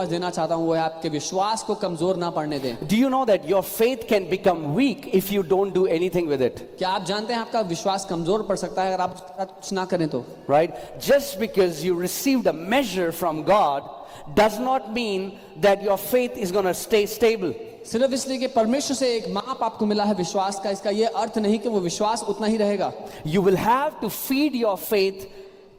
देना चाहता हूं वो है आपके विश्वास को कमजोर ना पड़ने दें। Do you know that your faith can become weak if you don't do anything with it? क्या आप जानते हैं आपका विश्वास कमजोर पड़ सकता है अगर आप उसके साथ कुछ ना करें तो? Right? Just because you received a measure from God does not mean that your faith is going to stay stable. सिर्फ इसलिए कि परमेश्वर से एक माप आपको मिला है विश्वास का, इसका यह अर्थ नहीं कि वो विश्वास उतना ही रहेगा। You will have to feed your faith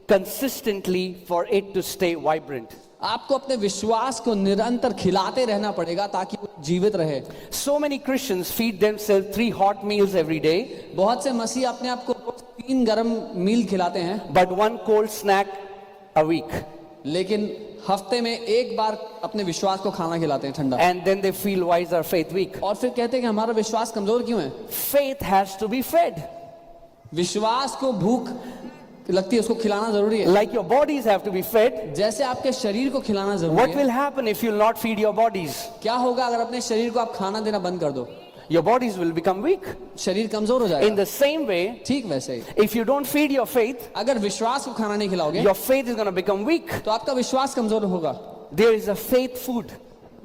consistently for it to stay vibrant. आपको अपने विश्वास को निरंतर खिलाते रहना पड़ेगा ताकि वो जीवित रहे। So many Christians feed themselves 3 hot meals every day, बहुत से मसीह अपने आप को 3 गरम मील खिलाते हैं, but 1 cold snack a week. लेकिन हफ्ते में एक बार अपने विश्वास को खाना खिलाते हैं ठंडा, And then they feel, why is our faith weak? और फिर कहते हैं कि हमारा विश्वास कमजोर क्यों है? Faith has to be fed. विश्वास को भूख लगती है, उसको खिलाना जरूरी है। Like your bodies have to be fed. जैसे आपके शरीर को खिलाना जरूरी What है। will happen if you will not feed your bodies? क्या होगा अगर अपने शरीर को आप खाना देना बंद कर दो? Your bodies will become weak. शरीर कमजोर हो In जाएगा। the same way, ठीक वैसे ही if you don't feed your faith, अगर विश्वास को खाना नहीं खिलाओगे your faith is going to become weak. तो आपका विश्वास कमजोर होगा। There is a faith food.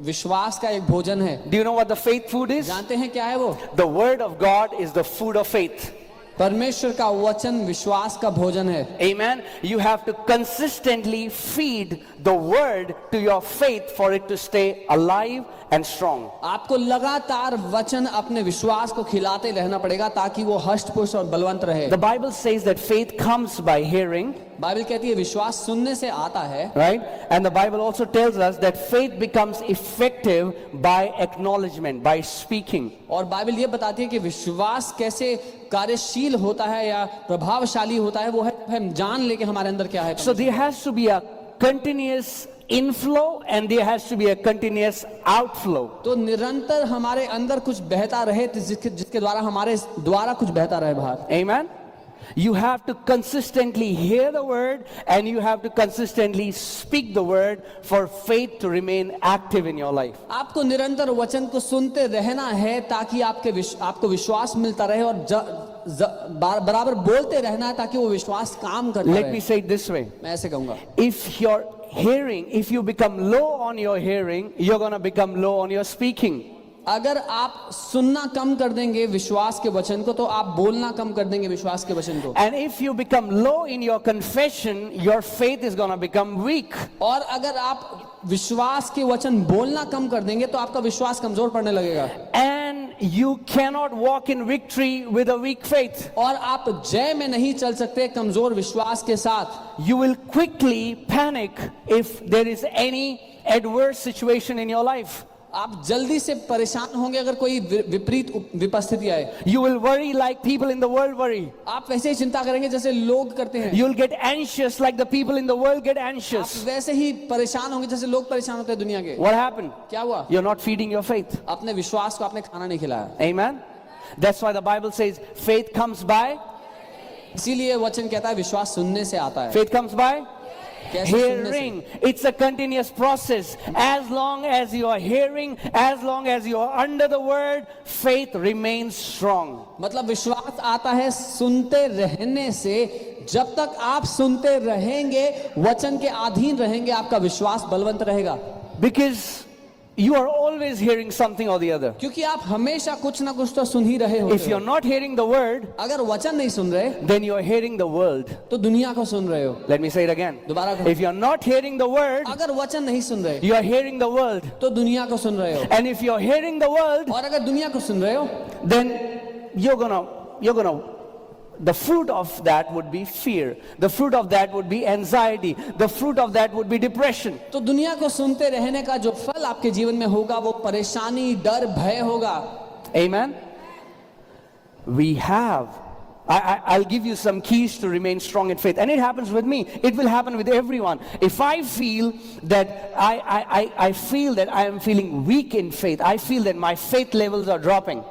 विश्वास का एक भोजन है। Do you know what the faith food is? जानते हैं क्या है वो? The word of God is the food of faith. परमेश्वर का वचन विश्वास का भोजन है। Amen. You have to consistently feed the word to your faith for it to stay alive and strong. आपको लगातार वचन अपने विश्वास को खिलाते रहना पड़ेगा ताकि वो हष्ट पुष्ट और बलवंत रहे। The Bible says that faith comes by hearing, Bible कहती है विश्वास सुनने से आता है, right? And the Bible also tells us that faith becomes effective by acknowledgement, by speaking. और बाइबल ये बताती है कि विश्वास कैसे कार्यशील होता है या प्रभावशाली होता है, वो है जब हम जान ले कि हमारे अंदर क्या है। So there has to be a continuous inflow and there has to be a continuous outflow. तो निरंतर हमारे अंदर कुछ बहता रहे जिसके द्वारा हमारे द्वारा कुछ बहता रहे बाहर। Amen. You have to consistently hear the word and you have to consistently speak the word for faith to remain active in your life. आपको निरंतर वचन को सुनते रहना है ताकि आपको विश्वास मिलता रहे और बराबर बोलते रहना है ताकि वो विश्वास काम करता रहे। Let me say it this way. मैं ऐसे कहूंगा, if you become low on your hearing, you're going to become low on your speaking. अगर आप सुनना कम कर देंगे विश्वास के वचन को तो आप बोलना कम कर देंगे विश्वास के वचन को। And if you become low in your confession, your faith is going to become weak. और अगर आप विश्वास के वचन बोलना कम कर देंगे तो आपका विश्वास कमजोर पड़ने लगेगा। And you cannot walk in victory with a weak faith. और आप जय में नहीं चल सकते कमजोर विश्वास के साथ। You will quickly panic if there is any adverse situation in your life. आप जल्दी से परेशान होंगे अगर कोई विपरीत विपस्थिति आए। You will worry like people in the world worry. आप वैसे ही चिंता करेंगे जैसे लोग करते हैं। You will get anxious like the people in the world get anxious. आप वैसे ही परेशान होंगे जैसे लोग परेशान होते हैं दुनिया के। What happened? क्या हुआ? You're not feeding your faith. अपने विश्वास को आपने खाना नहीं खिलाया। Amen. That's why the Bible says faith comes by. इसीलिए वचन कहता है विश्वास सुनने से आता है। Faith comes by hearing. It's a continuous process. As long as you are hearing, as long as you are under the word, faith remains strong. मतलब विश्वास आता है सुनते रहने से। जब तक आप सुनते रहेंगे वचन के अधीन रहेंगे आपका विश्वास बलवंत रहेगा। Because you are always hearing something or the other. क्योंकि आप हमेशा कुछ ना कुछ तो सुन ही रहे हो। If you're not hearing the word, अगर वचन नहीं सुन रहे then you are hearing the world. तो दुनिया को सुन रहे हो। Let me say it again. दोबारा करो। If you're not hearing the word, अगर वचन नहीं सुन रहे you are hearing the world. तो दुनिया को सुन रहे हो। And if you're hearing the world, और अगर दुनिया को सुन रहे हो then you're gonna the fruit of that would be fear. The fruit of that would be anxiety. The fruit of that would be depression. तो दुनिया को सुनते रहने का जो फल आपके जीवन में होगा वो परेशानी, डर, भय होगा। Amen. I'll give you some keys to remain strong in faith. And it happens with me. It will happen with everyone. If I feel that I feel that I am feeling weak in faith, I feel that my faith levels are dropping.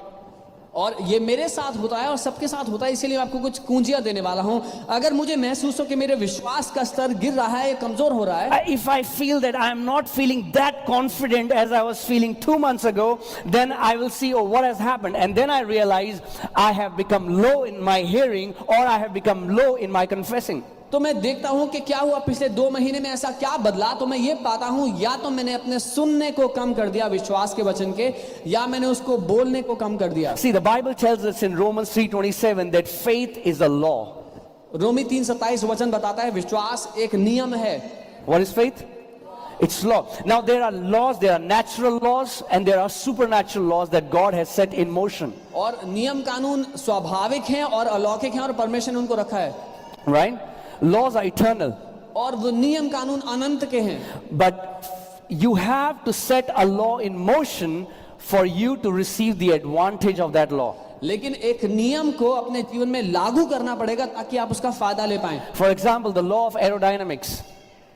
और ये मेरे साथ होता है और सबके साथ होता है, इसीलिए मैं आपको कुछ कुंजियां देने वाला हूं। अगर मुझे महसूस हो कि मेरे विश्वास का स्तर गिर रहा है, कमजोर हो रहा है, If I feel that I am not feeling that confident as I was feeling 2 months ago, then I will see, oh, what has happened? And then I realize I have become low in my hearing or I have become low in my confessing. तो मैं देखता हूं कि क्या हुआ पिछले 2 महीने में, ऐसा क्या बदला, तो मैं ये पाता हूं या तो मैंने अपने सुनने को कम कर दिया विश्वास के वचन के, या मैंने उसको बोलने को कम कर दिया। See, the Bible tells us in Romans 3:27 that faith is a law. रोमी 3:27 वचन बताता है विश्वास एक नियम है। What is faith? It's law. Now there are laws, there are natural laws and there are supernatural laws that God has set in motion. और नियम कानून स्वाभाविक हैं और अलौकिक हैं और परमेश्वर ने उनको रखा है। Right? Laws are eternal. और वो नियम कानून अनंत के हैं। But you have to set a law in motion for you to receive the advantage of that law. लेकिन एक नियम को अपने जीवन में लागू करना पड़ेगा ताकि आप उसका फायदा ले पाएं। For example, the law of aerodynamics.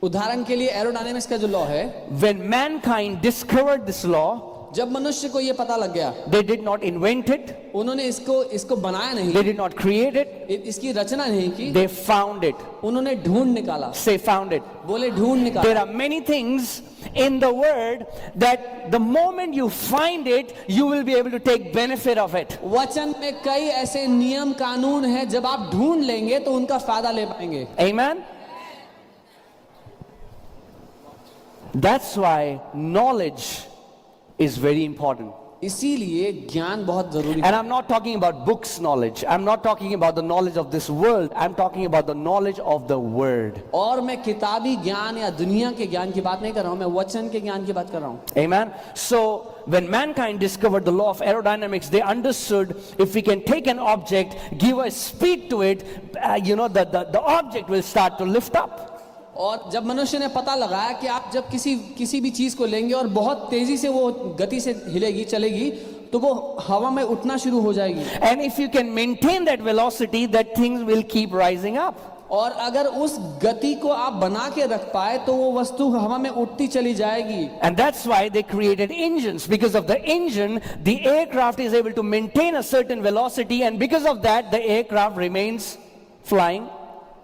उदाहरण के लिए एरोडायनामिक्स का जो लॉ है, When mankind discovered this law, जब मनुष्य को ये पता लग गया, they did not invent it, उन्होंने इसको बनाया नहीं, they did not create it, इसकी रचना नहीं की, they found it. उन्होंने ढूंढ निकाला। Say found it. बोले ढूंढ निकाला। There are many things in the word that the moment you find it, you will be able to take benefit of it. वचन में कई ऐसे नियम कानून हैं, जब आप ढूंढ लेंगे तो उनका फायदा ले पाएंगे। Amen? That's why knowledge is very important. इसीलिए ज्ञान बहुत जरूरी है। And I'm not talking about books knowledge. I'm not talking about the knowledge of this world. I'm talking about the knowledge of the word. और मैं किताबी ज्ञान या दुनिया के ज्ञान की बात नहीं कर रहा हूं, मैं वचन के ज्ञान की बात कर रहा हूं। Amen. So when mankind discovered the law of aerodynamics, they understood if we can take an object, give a speed to it, the object will start to lift up. और जब मनुष्य ने पता लगाया कि आप जब किसी भी चीज को लेंगे और बहुत तेजी से वो गति से हिलेगी चलेगी, तो वो हवा में उठना शुरू हो जाएगी। And if you can maintain that velocity, that things will keep rising up. और अगर उस गति को आप बना के रख पाए तो वो वस्तु हवा में उठती चली जाएगी। And that's why they created engines. Because of the engine, the aircraft is able to maintain a certain velocity, and because of that, the aircraft remains flying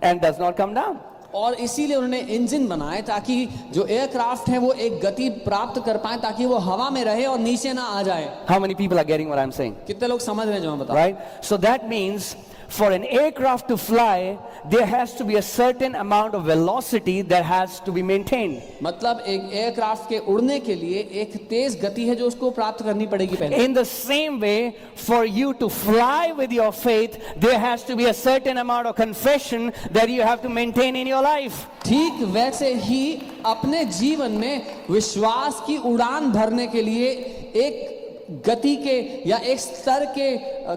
and does not come down. और इसीलिए उन्होंने engine बनाए ताकि जो aircraft है वो एक गति प्राप्त कर पाए, ताकि वो हवा में रहे और नीचे ना आ जाए। How many people are getting what I'm saying? कितने लोग समझ रहे हैं जो मैं बता रहा हूं? Right? So that means for an aircraft to fly, there has to be a certain amount of velocity that has to be maintained. मतलब एक एयरक्राफ्ट के उड़ने के लिए एक तेज गति है जो उसको प्राप्त करनी पड़ेगी पहले। In the same way, for you to fly with your faith, there has to be a certain amount of confession that you have to maintain in your life. ठीक वैसे ही अपने जीवन में विश्वास की उड़ान भरने के लिए एक गति के या एक स्तर के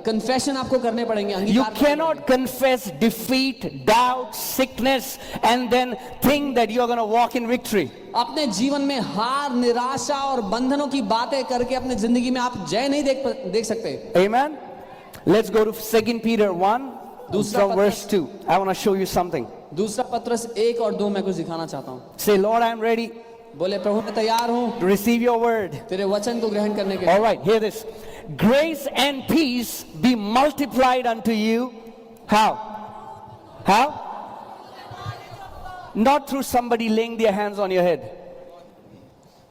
कन्फेशन आपको करने पड़ेंगे। You cannot confess defeat, doubt, sickness and then think that you are going to walk in victory. अपने जीवन में हार, निराशा और बंधनों की बातें करके अपने जिंदगी में आप जय नहीं देख सकते। Amen. Let's go to 2 Peter 1 from verse 2. I want to show you something. दूसरा पत्रस 1 और 2 मैं कुछ दिखाना चाहता हूँ। Say, Lord, I am ready बोले प्रभु मैं तैयार हूँ to receive your word. तेरे वचन को ग्रहण करने के लिए। All right, hear this. Grace and peace be multiplied unto you. How? How? Not through somebody laying their hands on your head.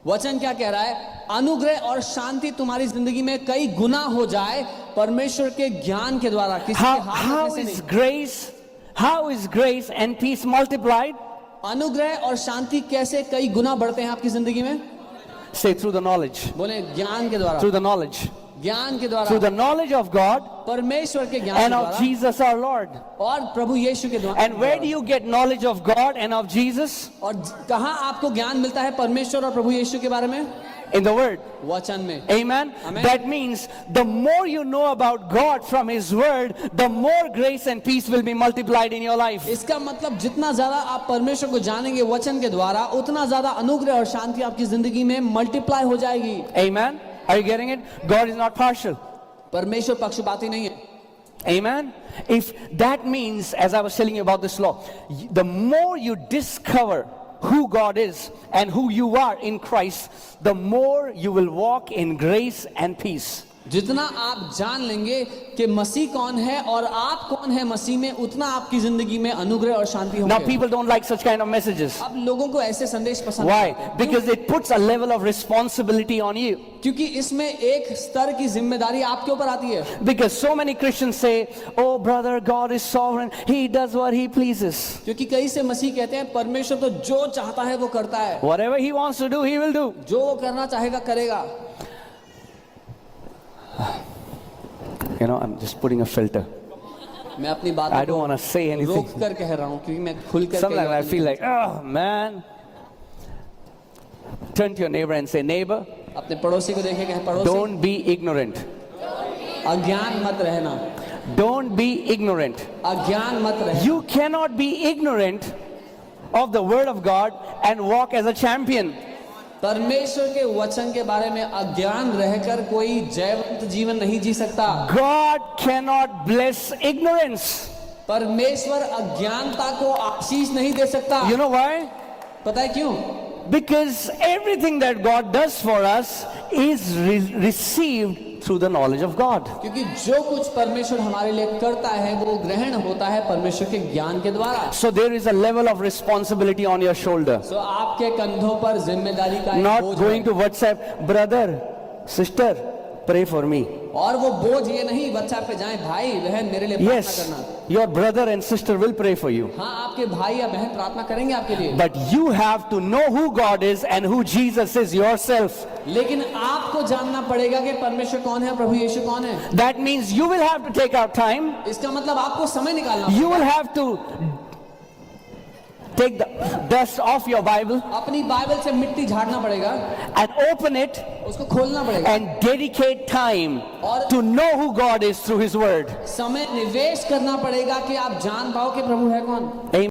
वचन क्या कह रहा है? अनुग्रह और शांति तुम्हारी जिंदगी में कई गुना हो जाए परमेश्वर के ज्ञान के द्वारा, किसी के हाथ How से is नहीं। how is grace and peace multiplied? अनुग्रह और शांति कैसे कई गुना बढ़ते हैं आपकी जिंदगी में? Say through the knowledge. बोले ज्ञान के द्वारा। Through the knowledge. ज्ञान के द्वारा। Through the knowledge of God परमेश्वर के ज्ञान and के of द्वारा Jesus our Lord. और प्रभु यीशु के द्वारा। And where do you get knowledge of God and of Jesus? और कहाँ आपको ज्ञान मिलता है परमेश्वर और प्रभु यीशु के बारे में? In the word. वचन में। Amen. Amen. That means the more you know about God from His word, the more grace and peace will be multiplied in your life. इसका मतलब जितना ज्यादा आप परमेश्वर को जानेंगे वचन के द्वारा, उतना ज्यादा अनुग्रह और शांति आपकी जिंदगी में मल्टीप्लाई हो जाएगी। Amen. Are you getting it? God is not partial. परमेश्वर पक्षपाती नहीं है। Amen. If that means, as I was telling you about this law, the more you discover who God is and who you are in Christ, the more you will walk in grace and peace. जितना आप जान लेंगे कि मसीह कौन है और आप कौन है मसीह में, उतना आपकी जिंदगी में अनुग्रह और शांति Now होगी। people don't like such kind of messages. अब लोगों को ऐसे संदेश पसंद Why? नहीं आते। Because it puts a level of responsibility on you. क्योंकि इसमें एक स्तर की जिम्मेदारी आपके ऊपर आती है। Because so many Christians say, oh brother, God is sovereign. He does what he pleases. क्योंकि कई से मसीह कहते हैं परमेश्वर तो जो चाहता है वो करता है, Whatever he wants to do, he will do. जो वो करना चाहेगा करेगा। You know, I'm just putting a filter. मैं अपनी बात I don't want to say anything. रोक कर कह रहा हूँ क्योंकि मैं खुल कर Sometimes I feel like, oh man. Turn to your neighbor and say, neighbor, अपने पड़ोसी को देखे कहे पड़ोसी don't be ignorant. अज्ञान मत रहना, Don't be ignorant. अज्ञान मत रहना। You cannot be ignorant of the word of God and walk as a champion. परमेश्वर के वचन के बारे में अज्ञान रहकर कोई जयवंत जीवन नहीं जी सकता। God cannot bless ignorance. परमेश्वर अज्ञानता को आशीष नहीं दे सकता। You know why? पता है क्यों? Because everything that God does for us is received through the knowledge of God. क्योंकि जो कुछ परमेश्वर हमारे लिए करता है वो ग्रहण होता है परमेश्वर के ज्ञान के द्वारा। So there is a level of responsibility on your shoulder. तो आपके कंधों पर जिम्मेदारी का एक Not बोझ going है। to WhatsApp, brother, sister, pray for me. और वो बोझ ये नहीं व्हाट्सएप पे जाएं, भाई बहन मेरे लिए प्रार्थना Yes, करना। your brother and sister will pray for you. हाँ, आपके भाई या बहन प्रार्थना करेंगे आपके लिए। But you have to know who God is and who Jesus is yourself. लेकिन आपको जानना पड़ेगा कि परमेश्वर कौन है, प्रभु यीशु कौन है। That means you will have to take out time. इसका मतलब आपको समय निकालना You पड़ेगा। will have to take the dust off your Bible अपनी बाइबल से मिट्टी झाड़ना पड़ेगा, and open it उसको खोलना पड़ेगा and dedicate time to know who God is through His Word. समय निवेश करना पड़ेगा कि आप जान पाओ कि प्रभु है कौन।